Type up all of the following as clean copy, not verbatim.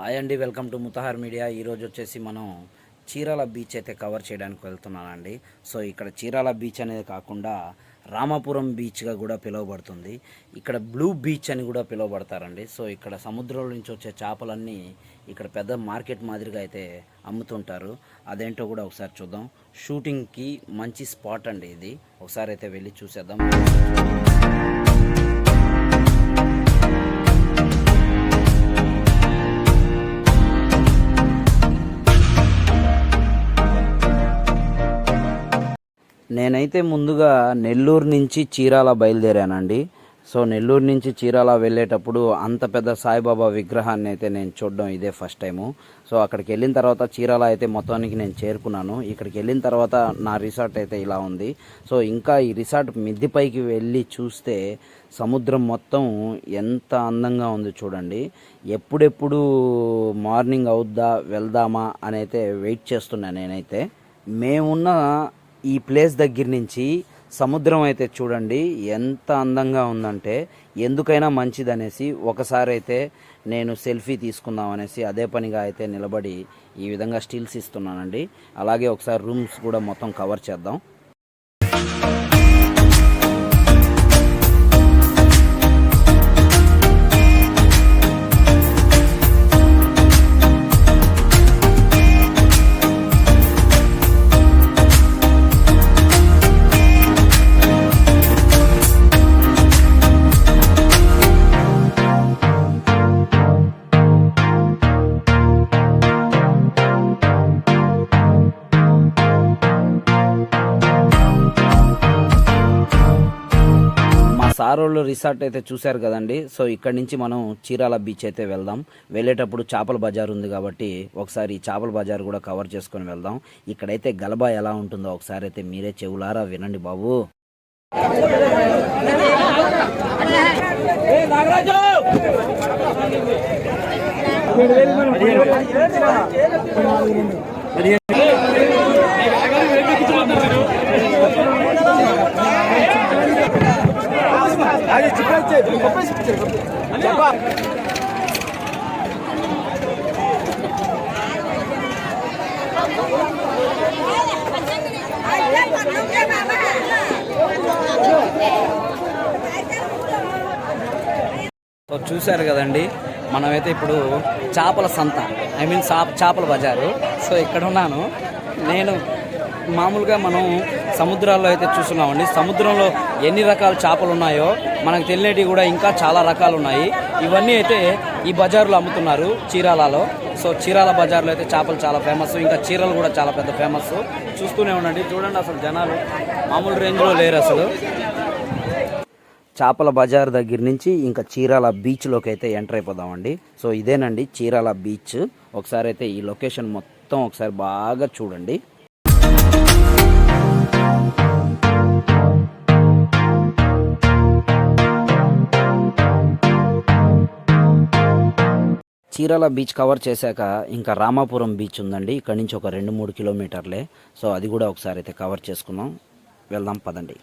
Hi అండి, welcome to ముతహార్ media. ఈరోజు వచ్చేసి మనం చీరాల బీచ్ అయితే కవర్ చేయడానికి వెళ్తున్నానండి. సో ఇక్కడ చీరాల బీచ్ అనేది కాకుండా రామాపురం బీచ్గా కూడా పిలువబడుతుంది. ఇక్కడ బ్లూ బీచ్ అని కూడా పిలువబడతారండి. సో ఇక్కడ సముద్రంలో నుంచి వచ్చే చేపలన్నీ ఇక్కడ పెద్ద మార్కెట్ మాదిరిగా అయితే అమ్ముతుంటారు. అదేంటో కూడా ఒకసారి చూద్దాం. షూటింగ్కి మంచి స్పాట్ అండి ఇది. ఒకసారి అయితే వెళ్ళి చూసేద్దాం. నేనైతే ముందుగా నెల్లూరు నుంచి చీరాల బయలుదేరానండి. సో నెల్లూరు నుంచి చీరాల వెళ్ళేటప్పుడు అంత పెద్ద సాయిబాబా విగ్రహాన్ని అయితే నేను చూడడం ఇదే ఫస్ట్ టైము. సో అక్కడికి వెళ్ళిన తర్వాత చీరాల అయితే మొత్తానికి నేను చేరుకున్నాను. ఇక్కడికి వెళ్ళిన తర్వాత నా రిసార్ట్ అయితే ఇలా ఉంది. సో ఇంకా ఈ రిసార్ట్ మిద్దెపైకి వెళ్ళి చూస్తే సముద్రం మొత్తం ఎంత అందంగా ఉంది చూడండి. ఎప్పుడెప్పుడు మార్నింగ్ అవుద్దా వెళ్దామా అని అయితే వెయిట్ చేస్తున్నా నేనైతే. మేమున్న ఈ ప్లేస్ దగ్గర నుంచి సముద్రం అయితే చూడండి ఎంత అందంగా ఉందంటే ఎందుకైనా మంచిదనేసి ఒకసారి అయితే నేను సెల్ఫీ తీసుకుందాం అనేసి అదే పనిగా అయితే నిలబడి ఈ విధంగా స్టిల్స్ ఇస్తున్నానండి. అలాగే ఒకసారి రూమ్స్ కూడా మొత్తం కవర్ చేద్దాం. సారోళ్ళు రిసార్ట్ అయితే చూశారు కదండి. సో ఇక్కడ నుంచి మనం చీరాల బీచ్ అయితే వెళ్దాం. వెళ్ళేటప్పుడు చేపల బజార్ ఉంది కాబట్టి ఒకసారి ఈ చేపల బజార్ కూడా కవర్ చేసుకొని వెళ్దాం. ఇక్కడైతే గలబా ఎలా ఉంటుందో ఒకసారి అయితే మీరే చెవులారా వినండి బాబు. సో చూశారు కదండి, మనమైతే ఇప్పుడు చేపల సంత చేపల బజారు. సో ఇక్కడ ఉన్నాను నేను. మామూలుగా మనం సముద్రాల్లో అయితే చూస్తున్నామండి. సముద్రంలో ఎన్ని రకాల చేపలు ఉన్నాయో మనకు తెలియనివి కూడా ఇంకా చాలా రకాలు ఉన్నాయి. ఇవన్నీ అయితే ఈ బజార్లో అమ్ముతున్నారు చీరాలలో. సో చీరాల బజార్లో అయితే చేపలు చాలా ఫేమస్. ఇంకా చీరలు కూడా చాలా పెద్ద ఫేమస్. చూస్తూనే ఉండండి. చూడండి, అసలు జనాలు మామూలు రేంజ్లో లేరు అసలు. చేపల బజార్ దగ్గర నుంచి ఇంకా చీరాల బీచ్లోకి అయితే ఎంటర్ అయిపోదామండి. సో ఇదేనండి చీరాల బీచ్. ఒకసారి అయితే ఈ లొకేషన్ మొత్తం ఒకసారి బాగా చూడండి. చీరాల బీచ్ కవర్ చేశాక ఇంకా రామాపురం బీచ్ ఉందండి. ఇక్కడ నుంచి ఒక 2-3 కిలోమీటర్లే. సో అది కూడా ఒకసారి అయితే కవర్ చేసుకుందాం. వెళ్దాం పదండి.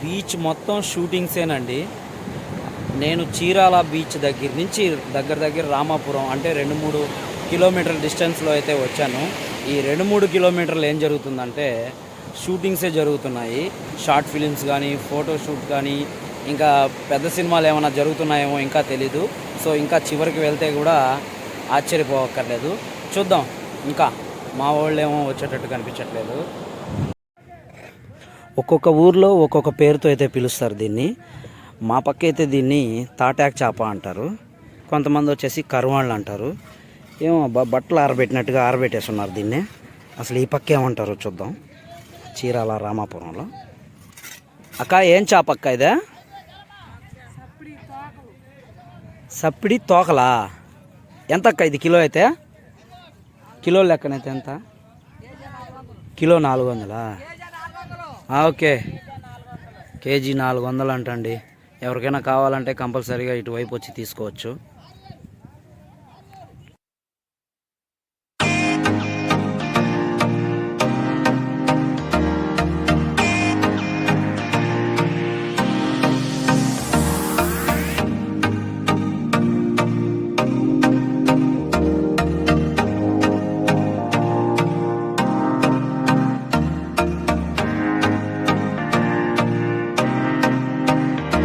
బీచ్ మొత్తం షూటింగ్సేనండి. నేను చీరాల బీచ్ దగ్గర నుంచి దగ్గర రామాపురం అంటే 2-3 కిలోమీటర్ల డిస్టెన్స్లో అయితే వచ్చాను. ఈ 2-3 కిలోమీటర్లు ఏం జరుగుతుందంటే షూటింగ్సే జరుగుతున్నాయి. షార్ట్ ఫిలిమ్స్ కానీ, ఫోటోషూట్ కానీ, ఇంకా పెద్ద సినిమాలు ఏమైనా జరుగుతున్నాయేమో ఇంకా తెలీదు. సో ఇంకా చివరికి వెళ్తే కూడా ఆశ్చర్యపోవక్కర్లేదు. చూద్దాం. ఇంకా మా వాళ్ళు ఏమో వచ్చేటట్టు కనిపించట్లేదు. ఒక్కొక్క ఊర్లో ఒక్కొక్క పేరుతో అయితే పిలుస్తారు దీన్ని. మా పక్క అయితే దీన్ని తాటాక్ చేప అంటారు. కొంతమంది వచ్చేసి కరువాళ్ళు అంటారు. ఏమో బట్టలు ఆరబెట్టినట్టుగా ఆరబెట్టేస్తున్నారు దీన్ని. అసలు ఈ పక్క ఏమంటారో చూద్దాం. చీరాల రామాపురంలో. అక్క ఏం చేప అక్క ఇదే? సప్పిడి తోకలా? ఎంత అక్క ఇది కిలో అయితే? కిలో లెక్కనైతే ఎంత? కిలో 400. ఓకే, కేజీ 400 అంటండి. ఎవరికైనా కావాలంటే కంపల్సరీగా ఇటువైపు వచ్చి తీసుకోవచ్చు.